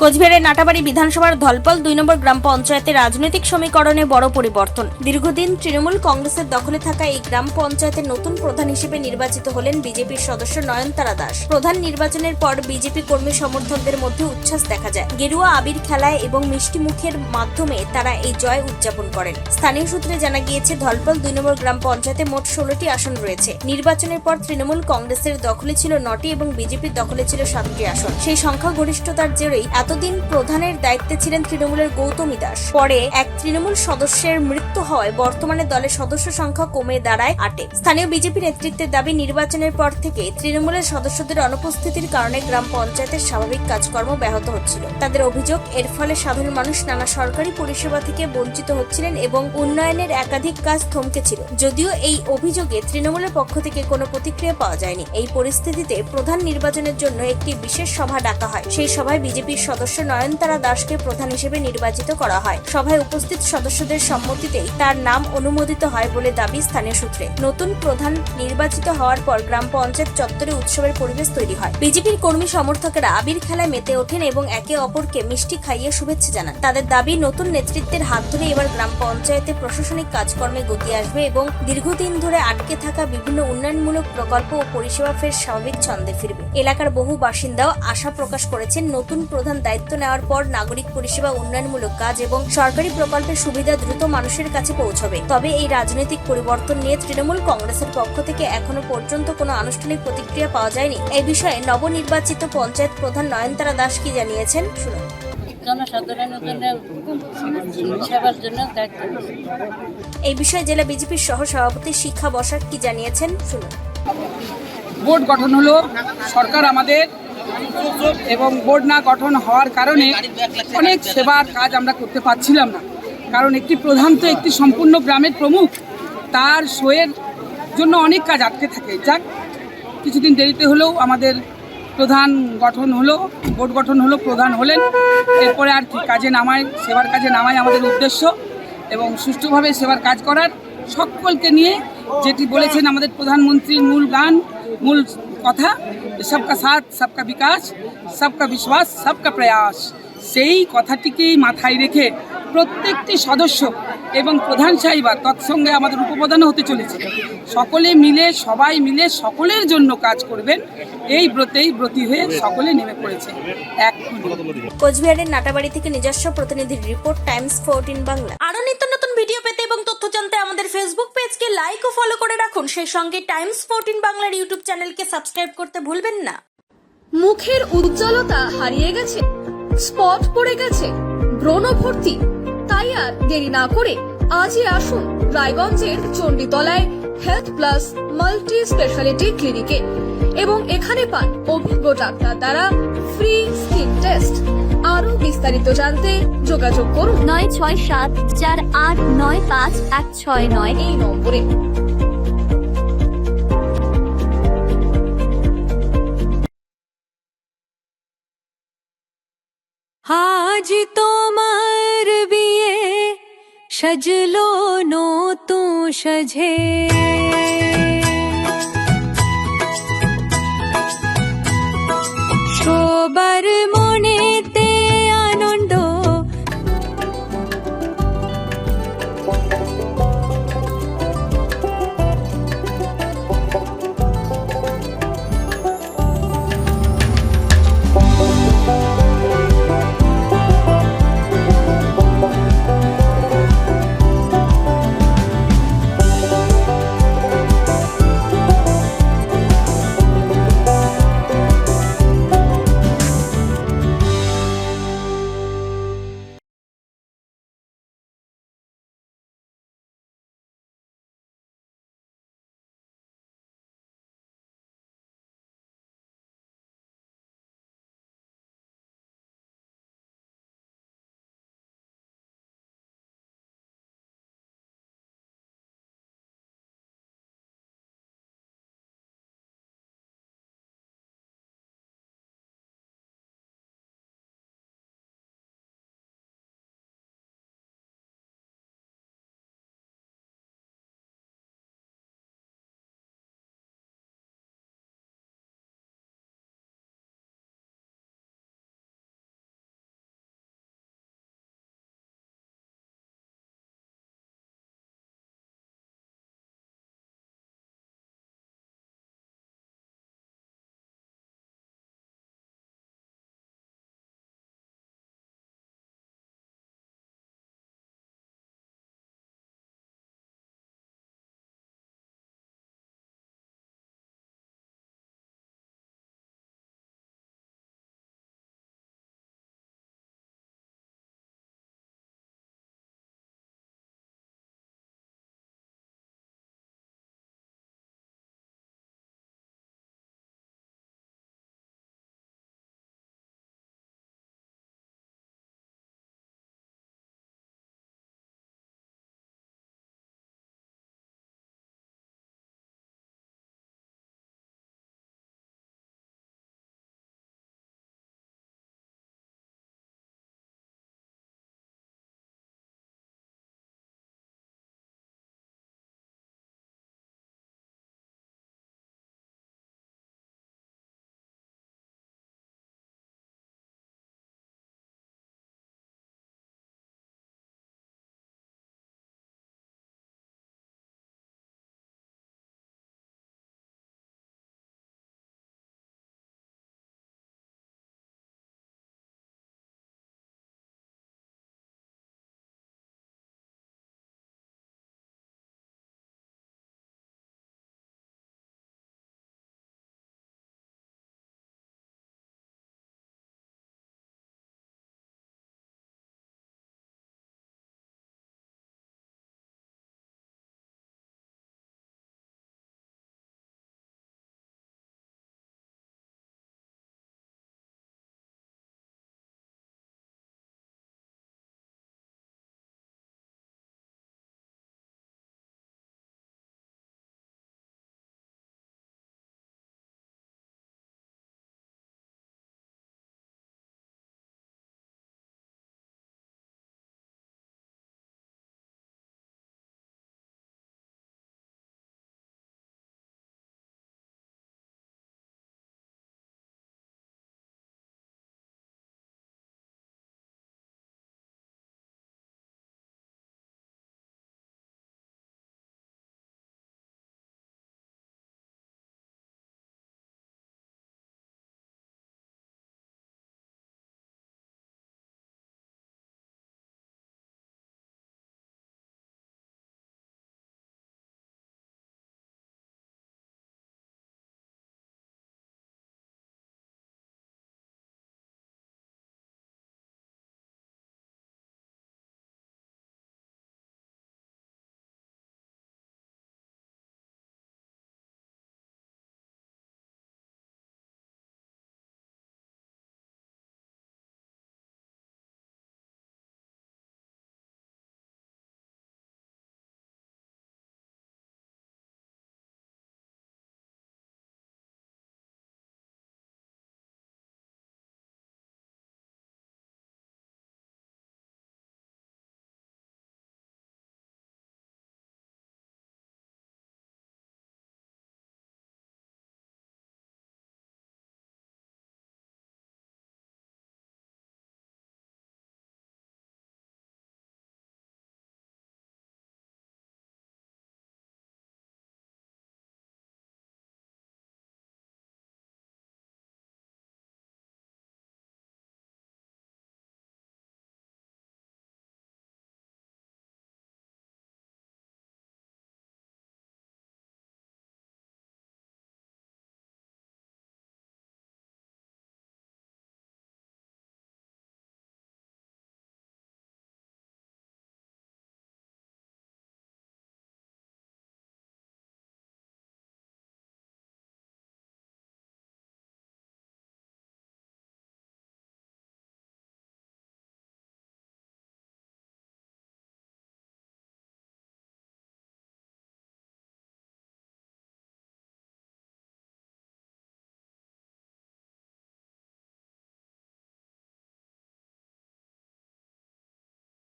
কোচবিহারের নাটাবাড়ি বিধানসভার ধলপল ২ নম্বর গ্রাম পঞ্চায়েতের রাজনৈতিক সমীকরণে বড় পরিবর্তন। দীর্ঘদিন তৃণমূল কংগ্রেসের দখলে থাকা এই গ্রাম পঞ্চায়েতের নতুন প্রধান হিসেবে নির্বাচিত হলেন বিজেপির সদস্য নয়নতারা দাস। প্রধান নির্বাচনের পর বিজেপি কর্মী সমর্থকদের মধ্যে উচ্ছ্বাস দেখা যায়। গেরুয়া আবির খেলায় এবং মিষ্টি মুখের মাধ্যমে তারা এই জয় উদযাপন করেন। স্থানীয় সূত্রে জানা গিয়েছে, ধলপল ২ নম্বর গ্রাম পঞ্চায়েতে মোট ১৬টি আসন রয়েছে। নির্বাচনের পর তৃণমূল কংগ্রেসের দখলে ছিল ৯টি এবং বিজেপির দখলে ছিল ৭টি আসন। সেই সংখ্যাগরিষ্ঠতার জেরেই এতদিন প্রধানের দায়িত্বে ছিলেন তৃণমূলের গৌতমী দাস। পরে এক তৃণমূল সদস্যের মৃত্যু হওয়ায় বর্তমানে দলের সদস্য সংখ্যা কমে দাঁড়ায় ৮-এ। স্থানীয় বিজেপি নেতৃত্বের দাবি, নির্বাচনের পর থেকে তৃণমূলের সদস্যদের অনুপস্থিতির কারণে গ্রাম পঞ্চায়েতের স্বাভাবিক কাজকর্ম ব্যাহত হচ্ছিল। তাদের অভিযোগ, এর ফলে সাধারণ মানুষ নানা সরকারি পরিষেবা থেকে বঞ্চিত হচ্ছিলেন এবং উন্নয়নের একাধিক কাজ থমকে ছিল। যদিও এই অভিযোগে তৃণমূলের পক্ষ থেকে কোনো প্রতিক্রিয়া পাওয়া যায়নি। এই পরিস্থিতিতে প্রধান নির্বাচনের জন্য একটি বিশেষ সভা ডাকা হয়। সেই সভায় বিজেপির সদস্য নয়নতারা দাসকে প্রধান হিসেবে নির্বাচিত করা হয়। সভায় উপস্থিত সদস্যদের সম্মতিতেই তার নাম অনুমোদিত হয় বলে দাবি স্থানীয় সূত্রে। নতুন প্রধান নির্বাচিত হওয়ার পর গ্রাম পঞ্চায়েত চত্বরে উৎসবের পরিবেশ তৈরি হয়। বিজেপির কর্মী সমর্থকেরা আবির খেলায় মেতে ওঠেন এবং একে অপরকে মিষ্টি খাইয়ে শুভেচ্ছা জানান। তাদের দাবি, নতুন নেতৃত্বের হাত ধরে এবার গ্রাম পঞ্চায়েতে প্রশাসনিক কাজকর্মে গতি আসবে এবং দীর্ঘদিন ধরে আটকে থাকা বিভিন্ন উন্নয়নমূলক প্রকল্প ও পরিষেবা ফের স্বাভাবিক ছন্দে ফিরবে। এলাকার বহু বাসিন্দাও আশা প্রকাশ করেছেন, নতুন প্রধান দায়িত্ব নেওয়ার পর নাগরিক পরিষেবা, উন্নয়নমূলক কাজ এবং সরকারি প্রকল্পের সুবিধা দ্রুত মানুষের কাছে পৌঁছবে। তবে এই রাজনৈতিক পরিবর্তন নিয়ে তৃণমূল কংগ্রেসের পক্ষ থেকে এখনো পর্যন্ত কোনো আনুষ্ঠানিক প্রতিক্রিয়া পাওয়া যায়নি। এই বিষয়ে নবনির্বাচিত পঞ্চায়েত প্রধান নয়নতারা দাস কি জানিয়েছেন, শুনুন। এই বিষয়ে জেলা বিজেপির সহ সভাপতি শিক্ষা বসাক কি জানিয়েছেন, শুনুন। বোর্ড গঠন হলো, সরকার আমাদের এবং বোর্ড না গঠন হওয়ার কারণে অনেক সেবার কাজ আমরা করতে পারছিলাম না। কারণ একটি প্রধান তো একটি সম্পূর্ণ গ্রামের প্রমুখ, তার শোয়ের জন্য অনেক কাজ আটকে থাকে। যাক, কিছুদিন দেরিতে হলেও আমাদের প্রধান গঠন হলো, বোর্ড গঠন হলো, প্রধান হলেন। এরপরে আর কি কাজে নামায়, সেবার কাজে নামায় আমাদের উদ্দেশ্য এবং সুষ্ঠুভাবে সেবার কাজ করার, সকলকে নিয়ে যেটি বলেছেন আমাদের প্রধানমন্ত্রীর মূল গান, মূল কথা, সবকা সাথ সবকা বিকাশ, সবকা বিশ্বাস সবকা প্রয়াস, সেই কথাটিকেই মাথায় রেখে প্রত্যেকটি সদস্য এবং প্রধান সাহিবা তৎসঙ্গে আমাদের উপপ্রধানও হতে চলেছে, সকলে মিলে, সবাই মিলে সকলের জন্য কাজ করবেন, এই ব্রতেই ব্রতী হয়ে সকলে নেমে পড়েছে। কোচবিহারের নাটাবাড়ি থেকে নিজস্ব প্রতিনিধির রিপোর্ট, টাইমস 14 বাংলা। আরো নিত্য নতুন ভিডিও পেতে এবং তথ্য জানতে আমাদের ফেসবুক পেজকে লাইক ও ফলো করে রাখুন। সেই সঙ্গে টাইমস 14 বাংলার ইউটিউব চ্যানেলকে সাবস্ক্রাইব করতে ভুলবেন না। মুখের উজ্জ্বলতা হারিয়ে গেছে, স্পট পড়ে গেছে, ব্রণ ভর্তি, তাই আর দেরি না করে আজই আসুন রায়গঞ্জের চণ্ডীতলায় হেলথ প্লাস মাল্টি স্পেশালিটি ক্লিনিকে এবং এখানে পান অভিজ্ঞ ডাক্তার দ্বারা ফ্রি স্কিন টেস্ট। আরো বিস্তারিত জানতে যোগাযোগ করুন 9674895169 এই নম্বরে। আজ তোমার বিয়ে সাজলো নতুন সাজে।